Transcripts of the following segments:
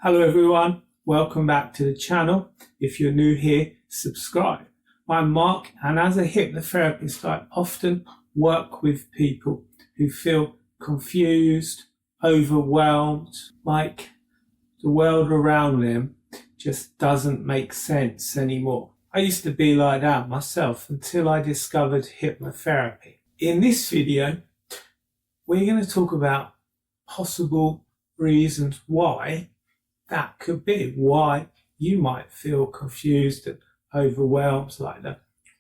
Hello everyone, welcome back to the channel. If you're new here, subscribe. I'm Mark, and as a hypnotherapist, I often work with people who feel confused, overwhelmed, like the world around them just doesn't make sense anymore. I used to be like that myself until I discovered hypnotherapy. In this video, we're going to talk about possible reasons why that could be, why you might feel confused and overwhelmed, like the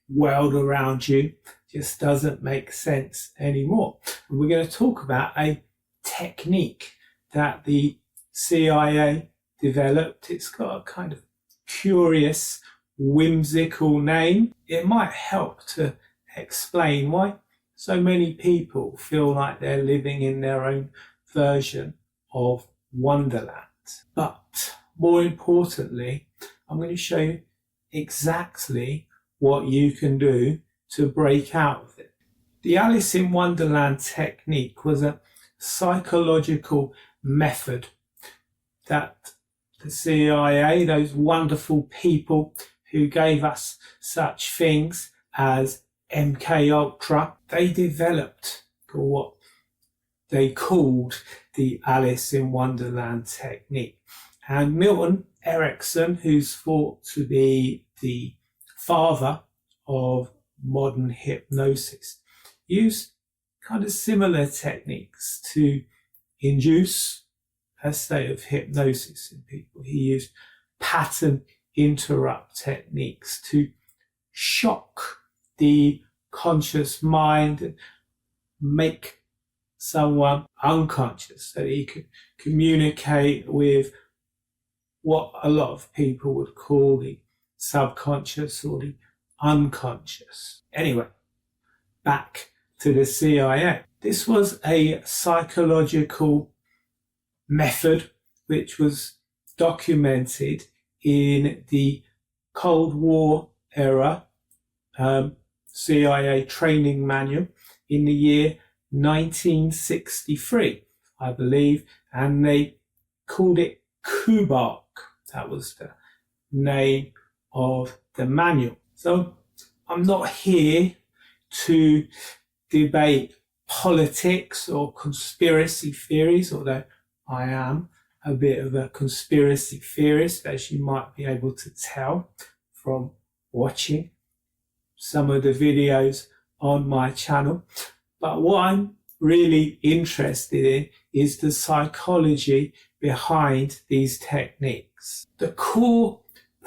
world around you just doesn't make sense anymore. And we're going to talk about a technique that the CIA developed. It's got a kind of curious, whimsical name. It might help to explain why so many people feel like they're living in their own version of Wonderland. But more importantly, I'm going to show you exactly what you can do to break out of it. The Alice in Wonderland technique was a psychological method that the CIA, those wonderful people who gave us such things as MK Ultra, they developed what they called the Alice in Wonderland technique. And Milton Erickson, who's thought to be the father of modern hypnosis, used kind of similar techniques to induce a state of hypnosis in people. He used pattern interrupt techniques to shock the conscious mind and make someone unconscious, so that he could communicate with what a lot of people would call the subconscious or the unconscious. Anyway, back to the CIA. This was a psychological method which was documented in the Cold War era CIA training manual in the year 1963, I believe, and they called it KUBARK. That was the name of the manual. So I'm not here to debate politics or conspiracy theories, although I am a bit of a conspiracy theorist, as you might be able to tell from watching some of the videos on my channel. But what I'm really interested in is the psychology behind these techniques. The core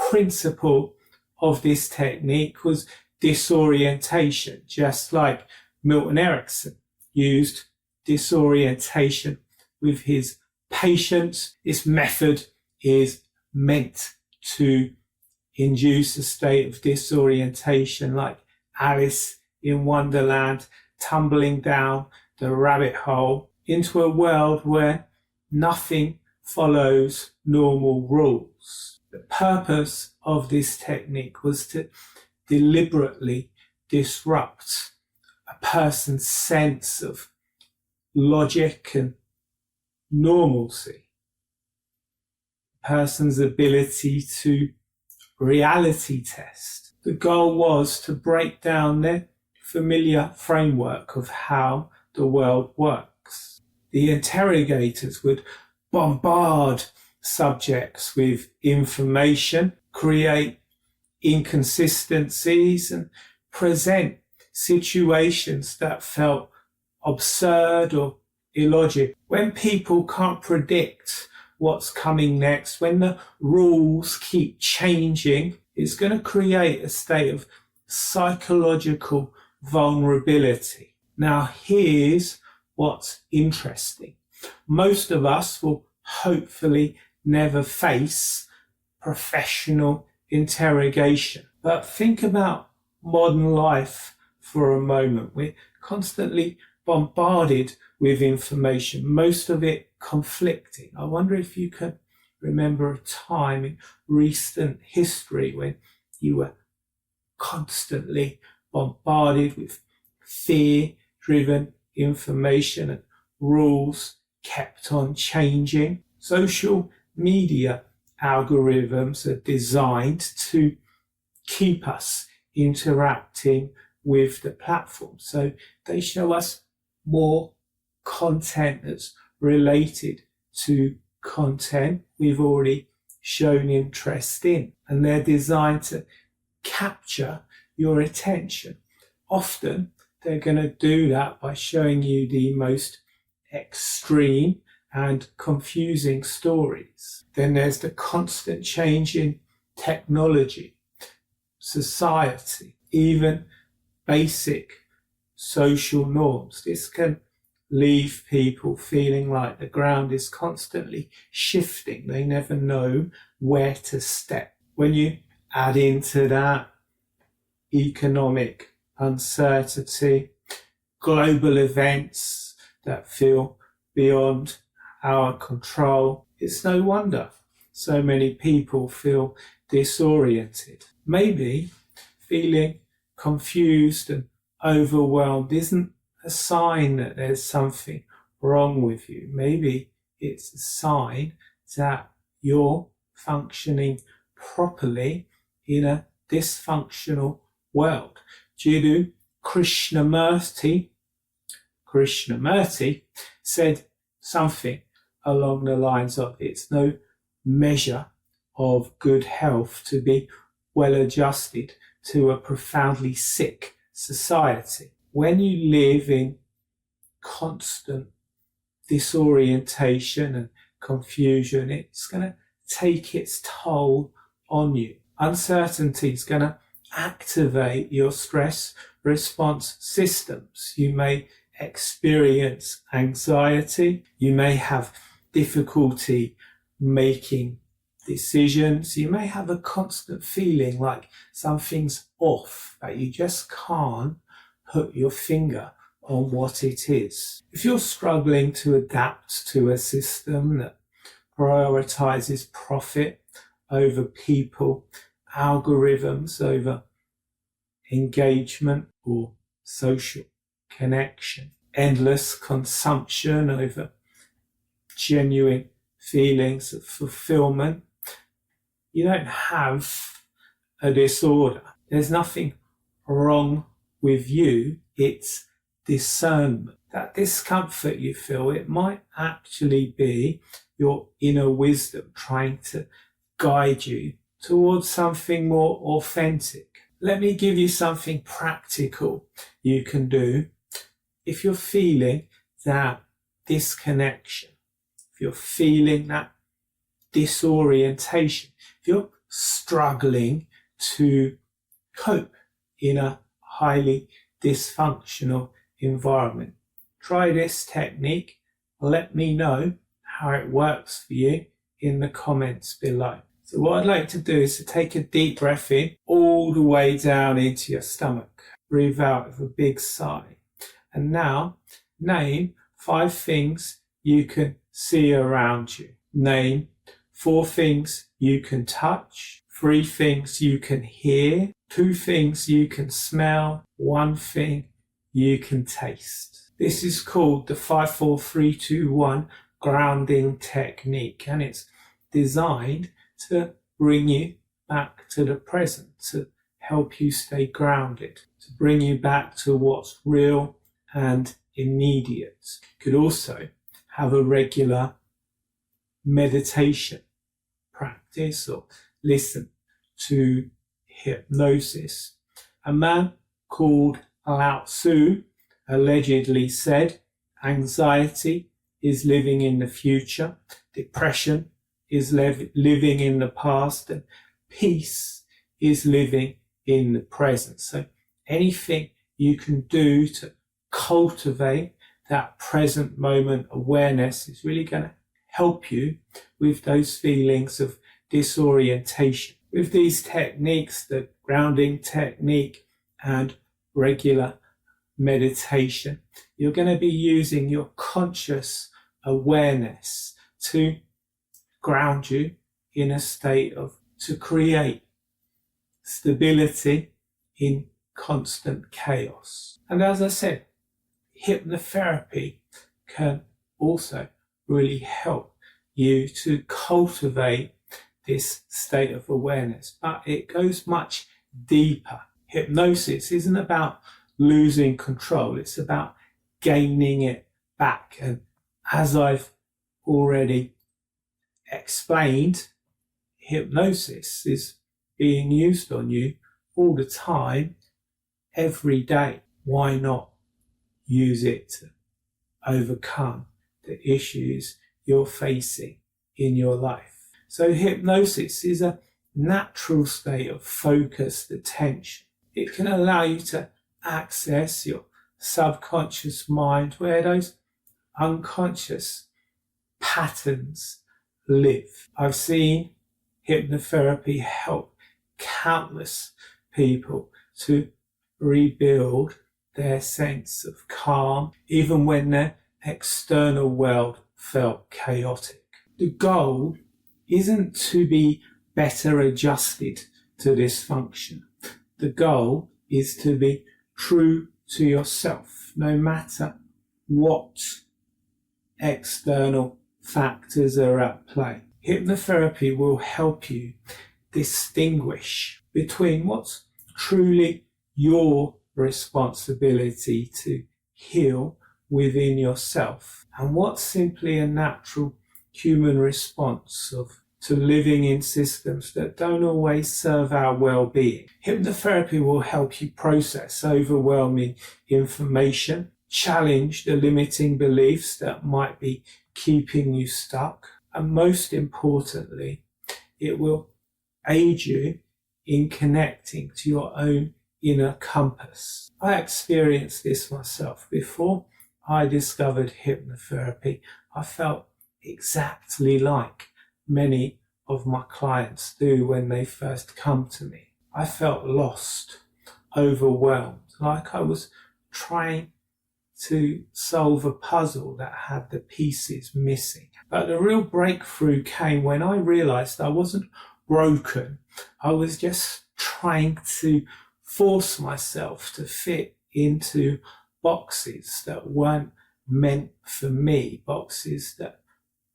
principle of this technique was disorientation, just like Milton Erickson used disorientation with his patients. This method is meant to induce a state of disorientation, like Alice in Wonderland tumbling down the rabbit hole into a world where nothing follows normal rules. The purpose of this technique was to deliberately disrupt a person's sense of logic and normalcy, a person's ability to reality test. The goal was to break down their familiar framework of how the world works. The interrogators would bombard subjects with information, create inconsistencies, and present situations that felt absurd or illogical. When people can't predict what's coming next, when the rules keep changing, it's going to create a state of psychological vulnerability. Now, here's what's interesting. Most of us will hopefully never face professional interrogation. But think about modern life for a moment. We're constantly bombarded with information, most of it conflicting. I wonder if you can remember a time in recent history when you were constantly bombarded with fear-driven information and rules kept on changing. Social media algorithms are designed to keep us interacting with the platform. So they show us more content that's related to content we've already shown interest in. And they're designed to capture your attention. Often they're going to do that by showing you the most extreme and confusing stories. Then there's the constant change in technology, society, even basic social norms. This can leave people feeling like the ground is constantly shifting. They never know where to step. When you add into that economic uncertainty, global events that feel beyond our control, it's no wonder so many people feel disoriented. Maybe feeling confused and overwhelmed isn't a sign that there's something wrong with you. Maybe it's a sign that you're functioning properly in a dysfunctional world. Due to Krishnamurti said something along the lines of, it's no measure of good health to be well adjusted to a profoundly sick society. When you live in constant disorientation and confusion, it's going to take its toll on you. Uncertainty is going to activate your stress response systems. You may experience anxiety. You may have difficulty making decisions. You may have a constant feeling like something's off, that you just can't put your finger on what it is. If you're struggling to adapt to a system that prioritizes profit over people, algorithms over engagement or social connection, endless consumption over genuine feelings of fulfillment, you don't have a disorder. There's nothing wrong with you. It's discernment. That discomfort you feel, it might actually be your inner wisdom trying to guide you towards something more authentic. Let me give you something practical you can do if you're feeling that disconnection, if you're feeling that disorientation, if you're struggling to cope in a highly dysfunctional environment. Try this technique. Let me know how it works for you in the comments below. So what I'd like to do is to take a deep breath in all the way down into your stomach. Breathe out with a big sigh. And now name 5 things you can see around you. Name 4 things you can touch, 3 things you can hear, 2 things you can smell, 1 thing you can taste. This is called the 5-4-3-2-1 grounding technique, and it's designed to bring you back to the present, to help you stay grounded, to bring you back to what's real and immediate. You could also have a regular meditation practice or listen to hypnosis. A man called Lao Tzu allegedly said, anxiety is living in the future, depression is living in the past, and peace is living in the present. So anything you can do to cultivate that present moment awareness is really going to help you with those feelings of disorientation. With these techniques, the grounding technique and regular meditation, you're going to be using your conscious awareness to ground you in a state to create stability in constant chaos. And as I said, hypnotherapy can also really help you to cultivate this state of awareness, but it goes much deeper. Hypnosis isn't about losing control, it's about gaining it back. And as I've already explained, hypnosis is being used on you all the time, every day. Why not use it to overcome the issues you're facing in your life? So hypnosis is a natural state of focused attention. It can allow you to access your subconscious mind where those unconscious patterns live. I've seen hypnotherapy help countless people to rebuild their sense of calm, even when their external world felt chaotic. The goal isn't to be better adjusted to dysfunction. The goal is to be true to yourself, no matter what external factors are at play. Hypnotherapy will help you distinguish between what's truly your responsibility to heal within yourself and what's simply a natural human response to living in systems that don't always serve our well-being. Hypnotherapy will help you process overwhelming information, challenge the limiting beliefs that might be keeping you stuck, and most importantly, it will aid you in connecting to your own inner compass. I experienced this myself. Before I discovered hypnotherapy, I felt exactly like many of my clients do when they first come to me. I felt lost, overwhelmed, like I was trying to solve a puzzle that had the pieces missing. But the real breakthrough came when I realized I wasn't broken. I was just trying to force myself to fit into boxes that weren't meant for me, boxes that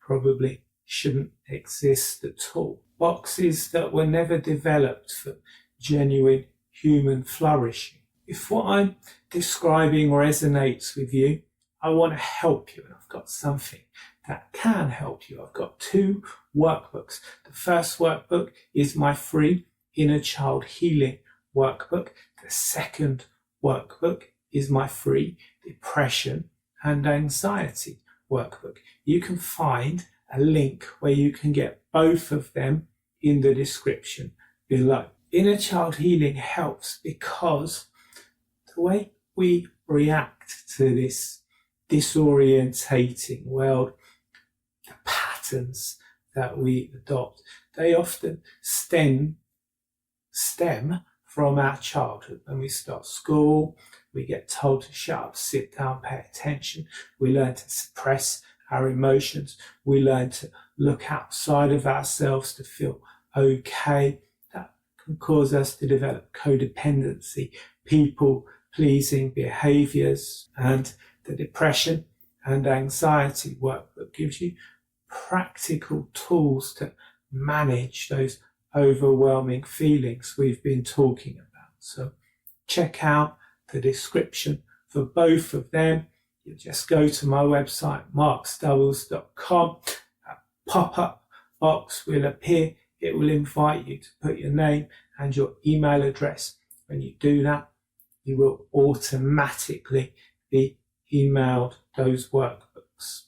probably shouldn't exist at all, boxes that were never developed for genuine human flourishing. If what I'm describing resonates with you, I want to help you, and I've got something that can help you. I've got 2 workbooks. The first workbook is my free Inner Child Healing workbook. The second workbook is my free Depression and Anxiety workbook. You can find a link where you can get both of them in the description below. Inner Child Healing helps because the way we react to this disorientating world, the patterns that we adopt, they often stem from our childhood. When we start school, we get told to shut up, sit down, pay attention. We learn to suppress our emotions. We learn to look outside of ourselves to feel okay. That can cause us to develop codependency, people-pleasing behaviors, and the Depression and Anxiety workbook gives you practical tools to manage those overwhelming feelings we've been talking about. So check out the description for both of them. You just go to my website, markstubbles.com. A pop-up box will appear. It will invite you to put your name and your email address. When you do that, you will automatically be emailed those workbooks.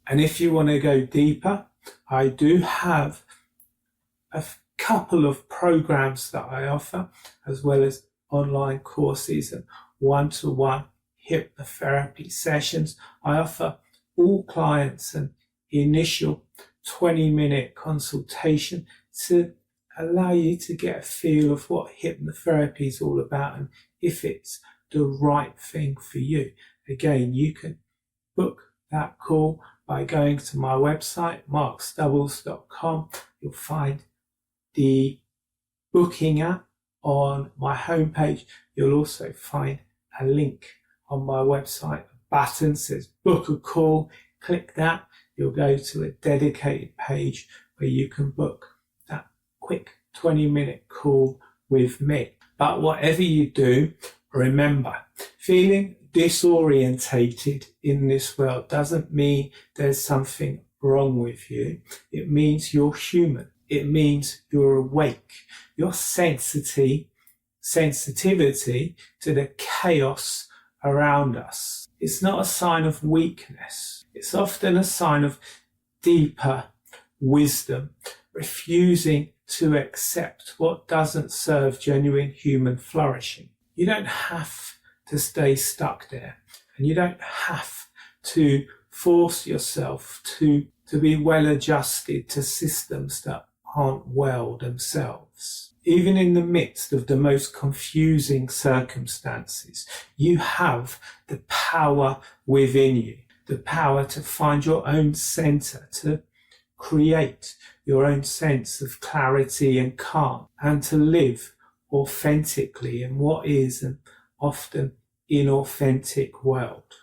And if you want to go deeper, I do have a couple of programs that I offer, as well as online courses and one-to-one hypnotherapy sessions. I offer all clients an initial 20-minute consultation to allow you to get a feel of what hypnotherapy is all about and if it's the right thing for you. Again, you can book that call by going to my website, markstubbles.com. You'll find the booking app on my homepage. You'll also find a link on my website. A button says book a call. Click that. you'll go to a dedicated page where you can book that quick 20-minute call with me. But whatever you do, remember, feeling disorientated in this world doesn't mean there's something wrong with you. It means you're human. It means you're awake. Your sensitivity to the chaos around us. It's not a sign of weakness. It's often a sign of deeper wisdom, refusing to accept what doesn't serve genuine human flourishing. You don't have to stay stuck there, and you don't have to force yourself to be well adjusted to systems that aren't well themselves. Even in the midst of the most confusing circumstances, you have the power within you, the power to find your own center, to create your own sense of clarity and calm, and to live authentically in what is an often inauthentic world.